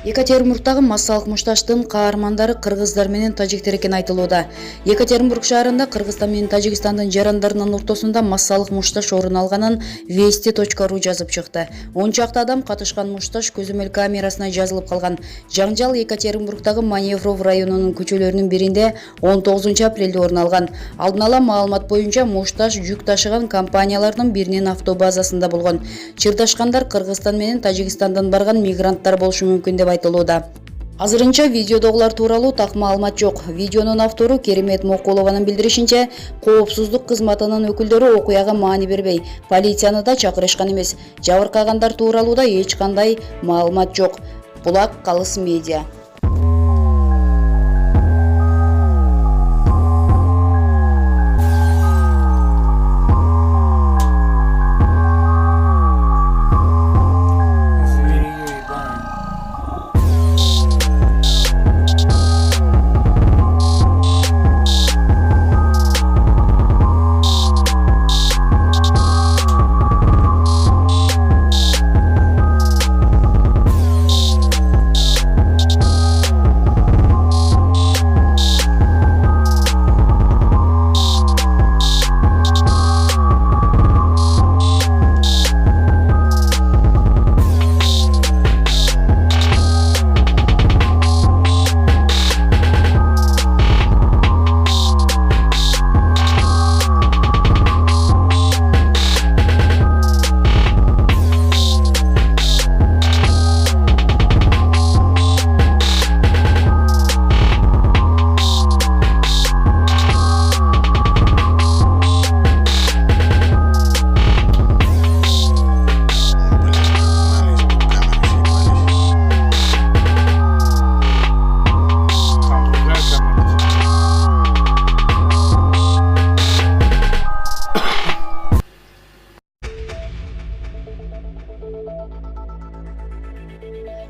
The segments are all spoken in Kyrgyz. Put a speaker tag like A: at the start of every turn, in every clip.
A: Екатеринбургтагы массалык мушташтын каармандары кыргыздар менен тажиктер экени айтылууда. Екатеринбург шаарында Кыргызстан менен Тажикстандын жарандарынын ортосунда массалык мушташ орун алганын Вести.ру жазып чыкты. 10 чакты адам катышкан мушташ көзөмөл камерасына жазылып калган. Жаңжал Екатеринбургтагы Маневров районунун көчөлөрүнүн биринде 19 апрелде орун алган. Алдын ала маалымат боюнча мушташ жүк ташыган компаниялардын биринин автобазасында болгон. Чырдашкандар Кыргызстан менен Тажикстандан барган мигранттар болушу мүмкүн деп айтылууда. Азырынча видеодогулар тууралуу так маалымат жок. Видеонун автору Керимет Мокулованын билдиришинче, коопсуздук кызматынын өкүлдөрү окуяга маани бербей, полицияны да чакырышкан эмес. Жабыркагандар тууралууда эч кандай маалымат жок. Булак Калыс медиа.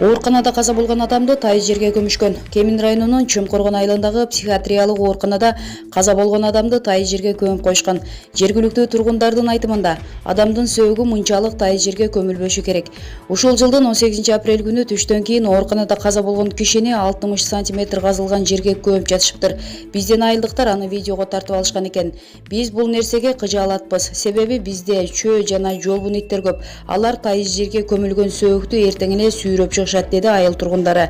A: Ооруканада каза болгон адамды тайыз жерге көмүшкөн. Кемин районунун Чумкоргон айылындагы психиатриялык ооруканада каза болгон адамды тайыз жерге көмүп койушкан. Жергиликтүү тургундардын айтымында, адамдын сөөгү мынчалык тайыз жерге көмүлбөшү керек. Ушул жылдын 18 апрель күнү түштөн кийин ооруканада каза болгон кишини 60 см казылган жерге көмүп жатышыптыр. Бизден айылдыктар аны видеого тартып алышкан экен. Биз бул нерсеге кыжаалатпыз. Себеби бизде чөө жана жолбун иттер көп. Алар тайыз жерге көмүлгөн сөөгүтү эртең эле сүйрөп чыгышат, деди айыл тургундары.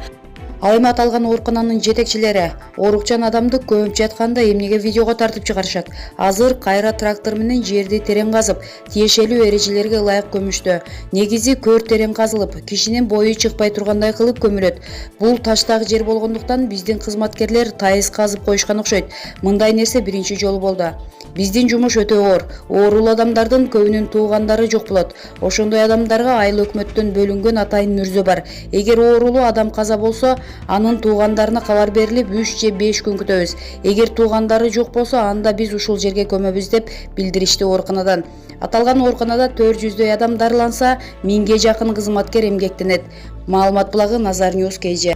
A: Ал эми аталган оорукананын жетекчилери оорукчан адамды көмүп жатканда эмнеге видеого тартып чыгарышат? Азыр кайра трактор менен жерди терең казып, тиешелүү эрежелерге ылайык көмүштү. Негизи көр терең казылып, кишинин бою чыкпай тургандай кылып көмүлөт. Бул таштак жер болгондуктан биздин кызматкерлер тайыз казып коюшкан окшойт. Мындай нерсе биринчи жолу болду. Биздин жумуш өтө оор. Оорулуу адамдардын көбүнүн туугандары жок болот. Ошондой адамдарга айыл өкмөттөн бөлүнгөн атайын мүрзө бар. Эгер оорулуу адам каза болсо, анын туугандарына кабар берилип 3 же 5 күн күтөбүз. Эгер туугандары жок болсо, анда биз ушул жерге көмөбүз деп билдиришти ооруканадан. Аталган ооруканада 400дөй адам дарыланса, 1000ге жакын кызматкер эмгектенет. Маалымат булагы Назар Ньюс KG.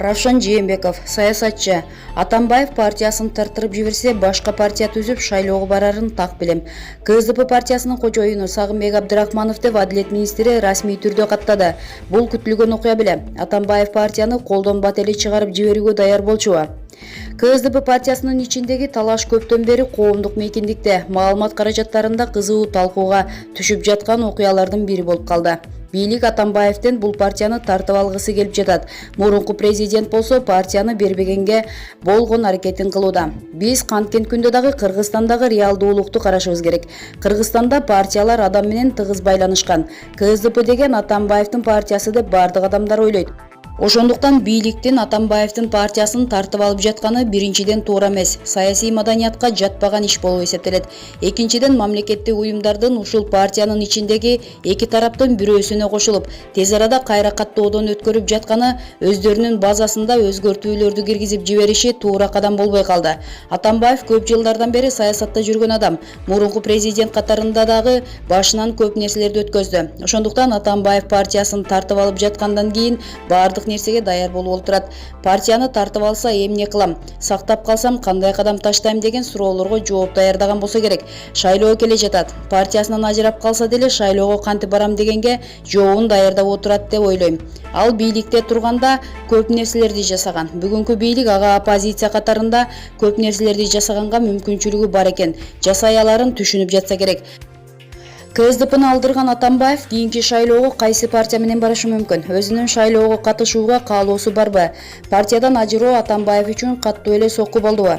A: Равшан Жээнбеков, саясатчы. Атамбаев партиясын тартырып жиберсе, башка партия түзүп шайлоого барарын так билем. КСДП партиясынын кожоюну Сагынбек Абдрахманов деп Адилет министри расмий түрдө каттады. Бул күтүлгөн окуя беле. Атамбаев партияны колдон бат эле чыгарып жиберүүгө даяр болчуба? КСДП партиясынын ичиндеги талаш көптөн бери коомдук мейкиндикте, маалымат каражаттарында кызуу талкууга түшүп жаткан окуялардын бири болуп калды. Бийлик Атамбаевден бул партияны тартып алгысы келип жатат. Мурунку президент болсо партияны бербегенге болгон аракетин кылууда. Биз канткен күндө дагы Кыргызстандагы реалдуулукту карашыбыз керек. Кыргызстанда партиялар адам менен тыгыз байланышкан. КСДП деген Атамбаевдин партиясы деп бардык адамдар ойлойт. Ошондуктан бийликтин Атамбаевдин партиясын тартып алып жатканы биринчиден туура эмес, саясий маданиятка жатпаган иш болуп эсептелет. Экинчиден мамлекеттик уюмдардын ушул партиянын ичиндеги эки тараптын бирөөсүнө кошулуп, тез арада кайра каттоодон өткөрүп жатканы өздөрүнүн базасында өзгөртүүлөрдү киргизип жибериши туура кадам болбой калды. Атамбаев көп жылдардан бери саясатта жүргөн адам, мурунку президент катарында дагы башынан көп нерселерди өткөздү. Ошондуктан Атамбаев партиясын тартып алып жаткандан кийин бардык нерсеге даяр болуп отурат. Партияны тартып алса эмне кылам, сактап калсам кандай кадам таштайм деген суроолорго жооп даярдаган болсо керек. Шайлоо келе жатат. Партиясынан ажырап калса деле шайлоого кантип барам дегенге жообун даярдап отурат деп ойлойм. Ал бийликте турганда көп нерселерди жасаган. Бүгүнкү бийлик ага оппозиция катарында көп нерселерди жасаганга мүмкүнчүлүгү бар экен. Жасай аларын түшүнүп жатса керек. КСДПны алдырган Атамбаев кийинки шайлоого кайсы партия менен барышы мүмкүн? Өзүнүн шайлоого катышууга каалоосу барбы? Партиядан ажыроо Атамбаев үчүн каттуу эле сокку болдубу?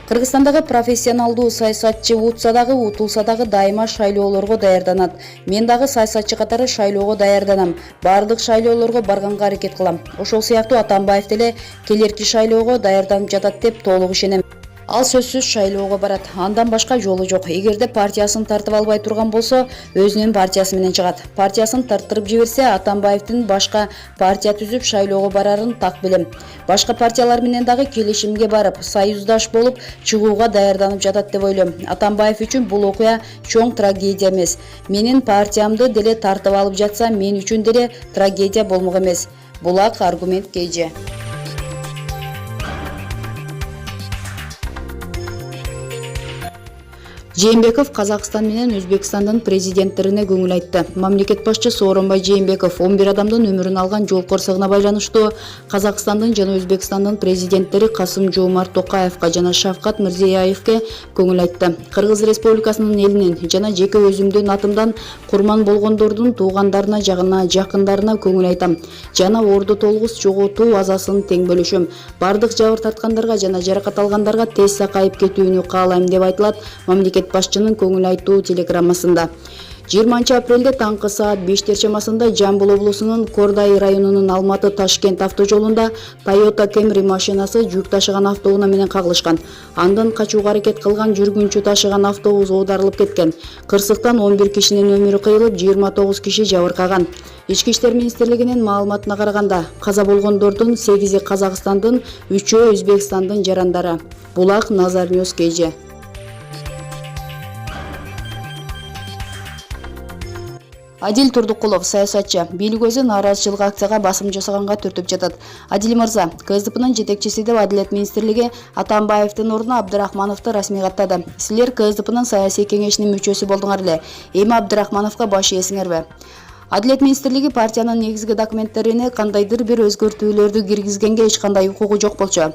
A: Кыргызстандагы профессионалдуу саясатчы утса дагы, утулса дагы дайыма шайлоолорго даярданат. Мен дагы саясатчы катары шайлоого даярданам. Бардык шайлоолорго барганга аракет кылам. Ошол сыяктуу Атамбаев деле келерки шайлоого даярданып жатат деп толук ишенем. Ал сөзсүз шайлоого барат. Андан башка жолу жок. Эгерде партиясын тартып албай турган болсо, өзүнүн партиясы менен чыгат. Партиясын тарттырып жиберсе, Атамбаевдин башка партия түзүп шайлоого барарын так билем. Башка партиялар менен дагы келишимге барып, союздаш болуп чыгууга даярданып жатат деп ойлойм. Атамбаев үчүн бул окуя чоң трагедия эмес. Менин партиямды деле тартып алып жатса, мен үчүн деле трагедия болмок эмес. Булак аргумент KG. Жээнбеков Казакстан менен Өзбекстандын президенттерине көңүл айтты. Мамлекет башчы Сооронбай Жээнбеков 11 адамдын өмүрүн алган жол корсогуна байланыштуу Казакстандын жана Өзбекстандын президенттери Касым-Жомарт Токаевка жана Шавкат Мирзиёевке көңүл айтты. Кыргыз Республикасынын элинин жана жеке өзүмдүн атымдан курман болгондордун туугандарына жана жакындарына көңүл айтам. Жана орду толгус жоготуу азасын тең бөлүшөм. Бардык жабыр тарткандарга жана жаракат алгандарга тез сакайып кетүүнү каалайм деп айтылат мамлекет башчынын көңүл айтуу телеграммасында. 20 апрелде таңкы саат 5 чамасында Жамбыл облусунун Кордай районунун Алматы-Ташкент автожолунда Toyota Camry машинасы жүк ташыган автоунаа менен кагылышкан. Андан качууга аракет кылган жүргүнчү ташыган автобус оодарылып кеткен. Кырсыктан 11 кишинин өмүрү кыйылып, 29 киши жабыркаган. Ички иштер министрлигинин маалыматына караганда, каза болгондордун 8-и Казакстандын, 3-өө Өзбекстандын жарандары. Булак Назар Ньюс KG. Адил Турдукулов, саясатчы, бийлик өзү нааразычылык акцияга басым жасаганга түртүп жатат. Адил мырза, КСДПнын жетекчиси деп Адилет министрлиги Атамбаевдин ордуна Абдрахмановду расмий каттады. Силер КСДПнын саясий кеңешинин мүчөсү болдуңар эле. Эми Абдрахмановго баш ийесиңерби? Адилет министрлиги партиянын негизги документтерине кандайдыр бир өзгөртүүлөрдү киргизгенге эч кандай укугу жок болчу.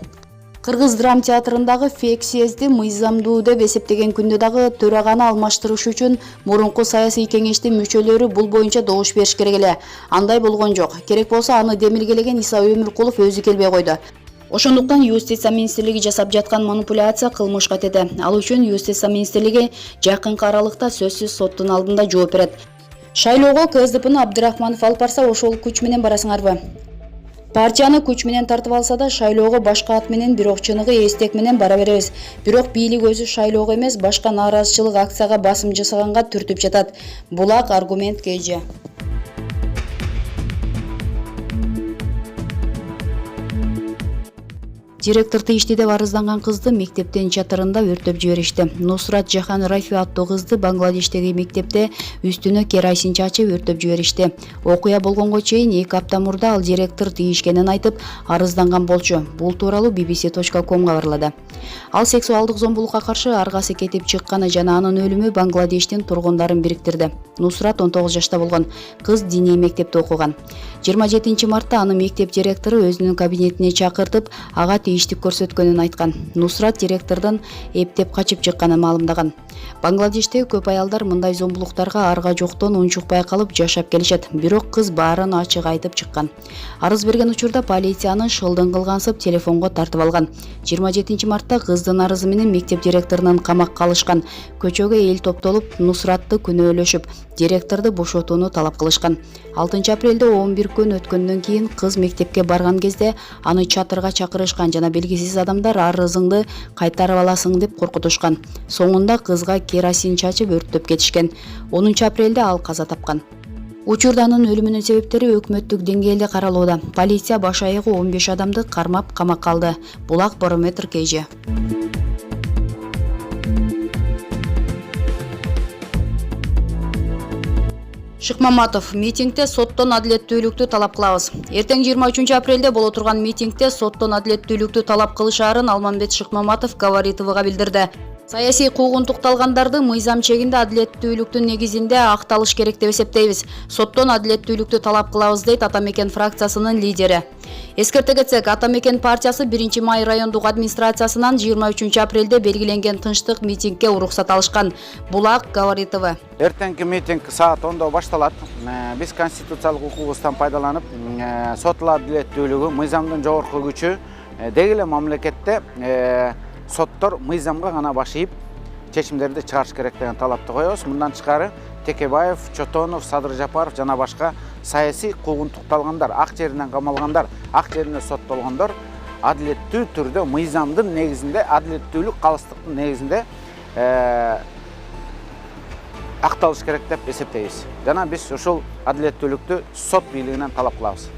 A: Кыргыз драм театрындагы фейк съезди мыйзамдуу деп эсептеген күндө дагы төраганы алмаштырыш үчүн мурунку саясий кеңештин мүчөлөрү бул боюнча добуш бериш керек эле. Андай болгон жок. Керек болсо аны демилгелеген Иса Өмүркулов өзү келбей койду. Ошондуктан Юстиция министрлиги жасап жаткан манипуляция кылмышка тети. Ал үчүн Юстиция министрлиги жакынкы аралыкта сөзсүз соттун алдында жооп берет. Шайлоого КСДПны Абдрахманов алып барса, ошол күч менен барасыңарбы? Партияны күч менен тартып алса да шайлоого башка ат менен, бирок чыныгы эстек менен бара беребиз. Бирок бийлик өзү шайлоого эмес, башка нааразычылык акцияга басым жасаганга түртүп жатат. Булак аргумент KG. Директор тийишти деп арызданган кызды мектептин чатырында өртөп жиберишти. Нусрат Жахан Рафи аттуу кызды Бангладештеги мектепте үстүнө керосин чачып өртөп жиберишти. Окуя болгонго чейин 2 апта мурда ал директор тийишкенин айтып арызданган болчу. Бул тууралуу bbc.com кабарлады. Ал сексуалдык зомбулукка каршы аргасы кетип чыкканы жана анын өлүмү Бангладештин тургундарын бириктирди. Нусрат 19 жашта болгон. Кыз диний мектепте окуган. 27 мартта аны мектеп директору өзүнүн кабинетине чакыртып, ага тийиштик көрсөткөнүн айткан. Нусрат директордон эптеп качып чыкканын маалымдаган. Бангладештеги көп аялдар мындай зомбулуктарга арга жоктон унчукпай калып жашап келишет. Бирок кыз баарын ачык айтып чыккан. Арыз берген учурда полицияны шылдың кылгансып телефонго тартып алган. 27 мартта кыздын арызы менен мектеп директорунун камакка алышкан. Көчөгө эл топтолуп Нусратты күнөөлөшүп, директорду бошотууну талап кылышкан. 6 апрелде 11 күн өткөндөн кийин кыз мектепке барган кезде аны чатырга чакырышкан жана белгисиз адамдар арызыңды кайтарып аласың деп коркутушкан. Соңунда кызга керосин чачып өрттөп кетишкен. 10 апрелде ал каза тапкан. Учурданын өлүмүнүн себептери өкмөттүк деңгээлде каралууда. Полиция баш аягы 15 адамды кармап камакка алды. Булак Барометр KG. Шыкмаматов, митингде соттон адилеттүүлүктү талап кылабыз. Эртең 23 апрелде боло турган митингде соттон адилеттүүлүктү талап кылышаарын Алмамбет Шыкмаматов Говори ТВга билдирди. Саясий куугунтукталгандарды мыйзам чегинде адилеттүүлүктүн негизинде акталыш керек деп эсептейбиз. Соттон адилеттүүлүктү талап кылабыз дейт Ата Мекен фракциясынын лидери. Эскерте кетсек, Ата Мекен партиясы 1 май райондук администрациясынан 23 апрелде белгиленген тынчтык митингге уруксат алышкан. Булак, Говори ТВ.
B: Эртеңки митинг саат 10-да башталат. Биз конституциялык укугубуздан пайдаланып, сот адилеттүүлүгү, мыйзамдын жогорку күчү, деги эле мамлекетте соттор мыйзамга гана баш ийип чечимдерди чыгарыш керек деген талапты коебуз. Мындан тышкары Текебаев, Чотонов, Садыр Жапаров жана башка саясий куугунтукталгандар, ак жеринен камалгандар, ак жеринде соттолгондор адилеттүү түрдө мыйзамдын негизинде, адилеттүүлүк, калыстыктын негизинде акталыш керек деп эсептейбиз. Жана биз ушул адилеттүүлүктү сот бийлигинен талап кылабыз.